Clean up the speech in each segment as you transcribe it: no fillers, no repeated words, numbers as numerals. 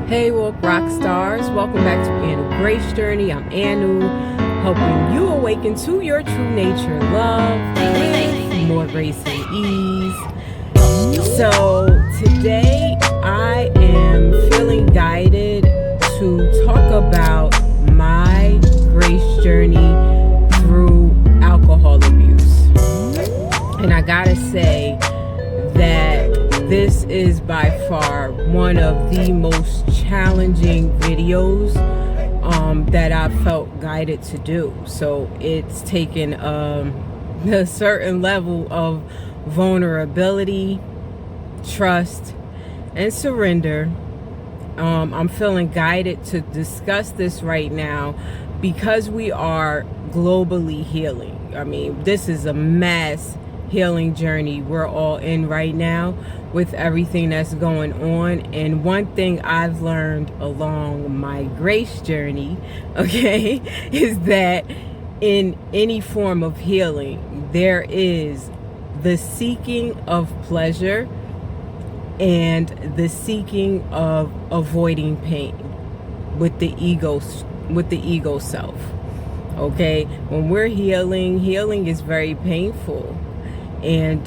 Hey, Walk Rock Stars. Welcome back to Anu Grace Journey. I'm Anu, helping you awaken to your true nature, love, with more grace and ease. So today I am feeling guided to talk about my grace journey through alcohol abuse. And I gotta say that this is by far one of the most challenging videos that I felt guided to do. So it's taken a certain level of vulnerability, trust, and surrender. I'm feeling guided to discuss this right now because we are globally healing. I mean, this is a mass healing journey we're all in right now with everything that's going on. And one thing I've learned along my grace journey, okay, is that in any form of healing, there is the seeking of pleasure and the seeking of avoiding pain with the ego self. Okay, when we're healing is very painful. And,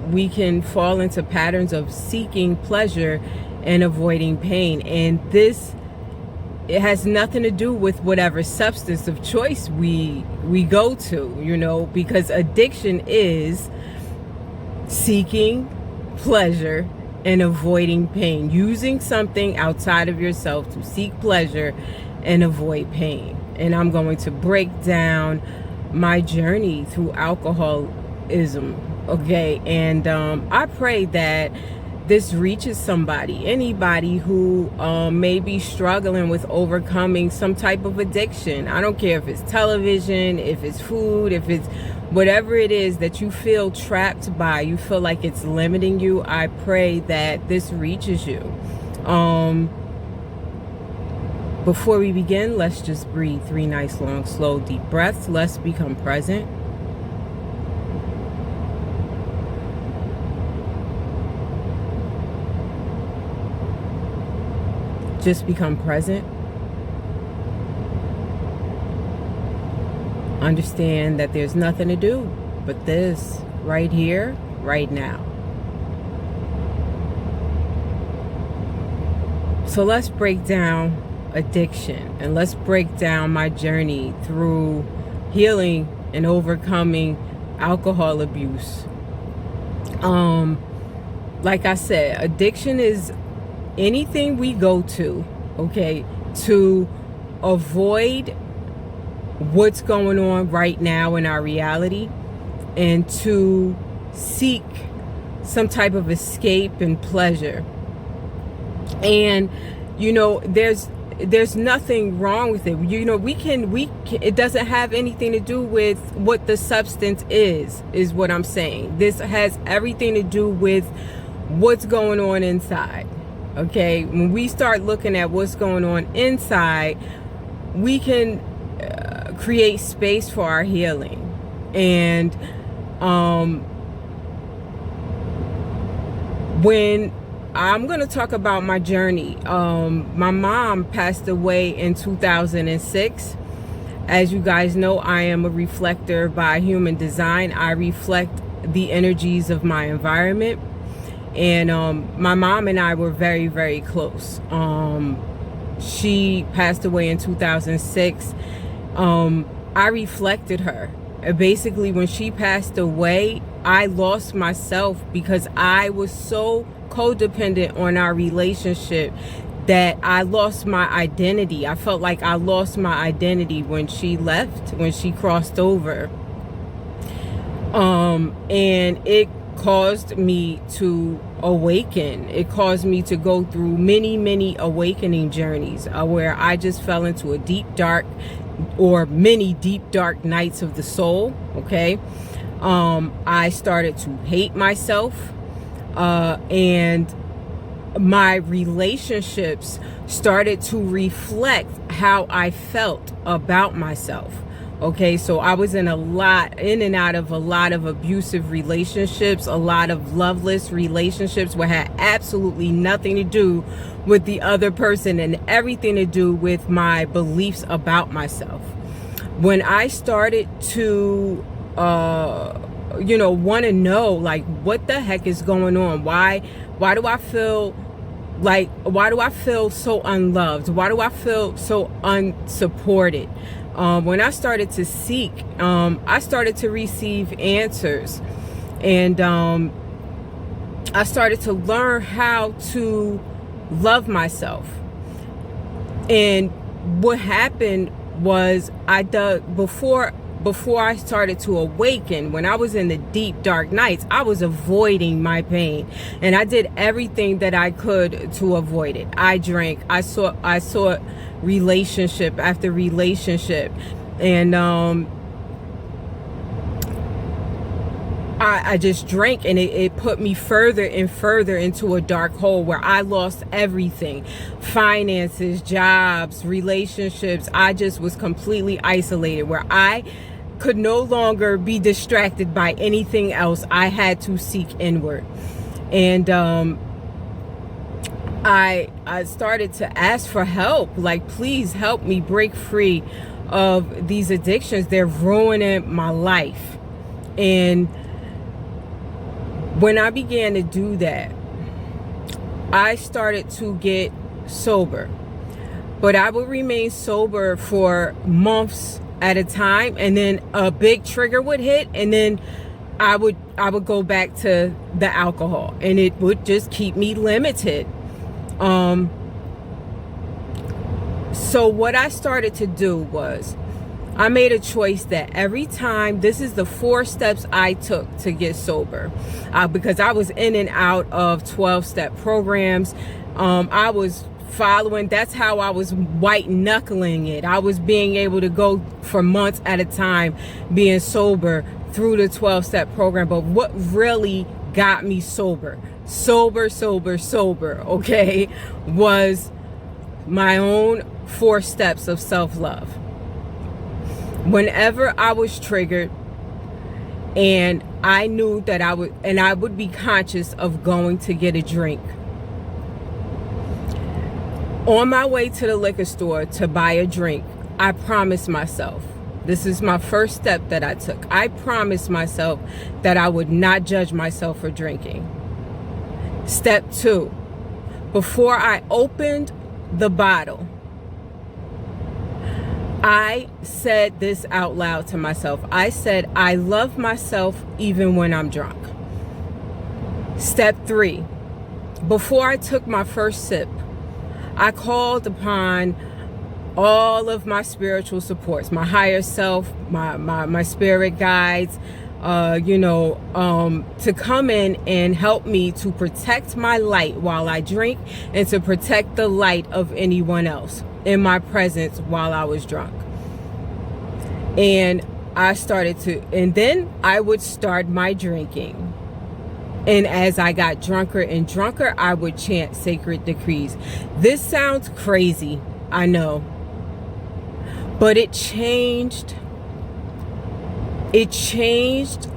we can fall into patterns of seeking pleasure and avoiding pain. And it has nothing to do with whatever substance of choice we go to, because addiction is seeking pleasure and avoiding pain, using something outside of yourself to seek pleasure and avoid pain. And I'm going to break down my journey through alcoholism, okay? And I pray that this reaches anybody who may be struggling with overcoming some type of addiction. I don't care if it's television, if it's food, if it's whatever it is that you feel trapped by, you feel like it's limiting you. I pray that this reaches you. Before we begin, let's just breathe 3 nice, long, slow, deep breaths. Let's become present. Just become present. Understand that there's nothing to do but this right here, right now. So let's break down addiction, and let's break down my journey through healing and overcoming alcohol abuse. Like I said, addiction is anything we go to, okay, to avoid what's going on right now in our reality and to seek some type of escape and pleasure. And there's nothing wrong with it. It doesn't have anything to do with what the substance is what I'm saying. This has everything to do with what's going on inside. Okay, when we start looking at what's going on inside, we can create space for our healing. And when I'm going to talk about my journey. My mom passed away in 2006. As you guys know, I am a reflector by human design. I reflect the energies of my environment. And my mom and I were very, very close. She passed away in 2006. I reflected her. Basically, when she passed away, I lost myself because I was so codependent on our relationship that I lost my identity. I felt like I lost my identity when she left, when she crossed over. And it caused me to awaken. It caused me to go through many, many awakening journeys where I just fell into a many deep, dark nights of the soul, okay? I started to hate myself. And my relationships started to reflect how I felt about myself. Okay, so I was in and out of a lot of abusive relationships, a lot of loveless relationships where had absolutely nothing to do with the other person and everything to do with my beliefs about myself. When I started to, want to know, like, what the heck is going on? Why do I feel so unloved? Why do I feel so unsupported? When I started to seek, I started to receive answers, and I started to learn how to love myself. And what happened was before I started to awaken, when I was in the deep dark nights, I was avoiding my pain, and I did everything that I could to avoid it. I drank, I sought relationship after relationship, and I just drank, and it put me further and further into a dark hole where I lost everything: finances, jobs, relationships. I just was completely isolated, where I could no longer be distracted by anything else. I had to seek inward. And I started to ask for help, like, please help me break free of these addictions. They're ruining my life. And when I began to do that, I started to get sober. But I would remain sober for months at a time, and then a big trigger would hit, and then I would go back to the alcohol, and it would just keep me limited. So what I started to do was, I made a choice that every time, this is the 4 steps I took to get sober, because I was in and out of 12-step programs. I was following, that's how I was white knuckling it. I was being able to go for months at a time being sober through the 12-step program. But what really got me sober, okay, was my own 4 steps of self-love. Whenever I was triggered, and I knew that I would be conscious of going to get a drink. On my way to the liquor store to buy a drink, I promised myself, this is my first step that I took. I promised myself that I would not judge myself for drinking. Step 2, before I opened the bottle, I said this out loud to myself. I said, I love myself even when I'm drunk. Step 3, before I took my first sip, I called upon all of my spiritual supports, my higher self, my spirit guides, to come in and help me to protect my light while I drink, and to protect the light of anyone else in my presence while I was drunk. And and then I would start my drinking. And as I got drunker and drunker, I would chant sacred decrees. This sounds crazy, I know. But it changed. It changed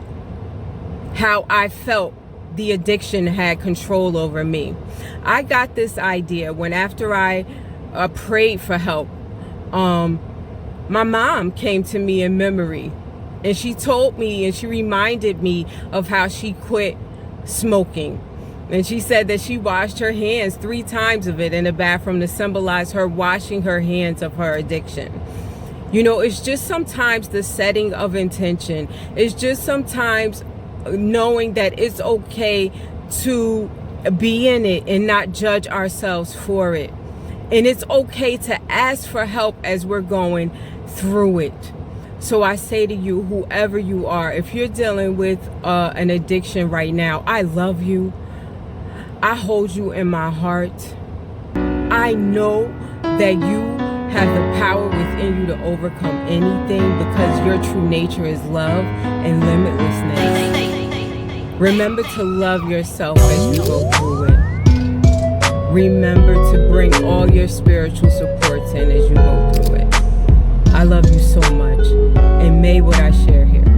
how I felt the addiction had control over me. I got this idea when, after I prayed for help, my mom came to me in memory, and she told me, and she reminded me of how she quit smoking. And she said that she washed her hands 3 times of it in the bathroom to symbolize her washing her hands of her addiction. It's just sometimes the setting of intention. It's just sometimes knowing that it's okay to be in it and not judge ourselves for it. And it's okay to ask for help as we're going through it. So I say to you, whoever you are, if you're dealing with an addiction right now, I love you. I hold you in my heart. I know that you have the power within you to overcome anything, because your true nature is love and limitlessness. Remember to love yourself as you go through it. Remember to bring all your spiritual supports in as you go through it. I I love you so much, and may what I share here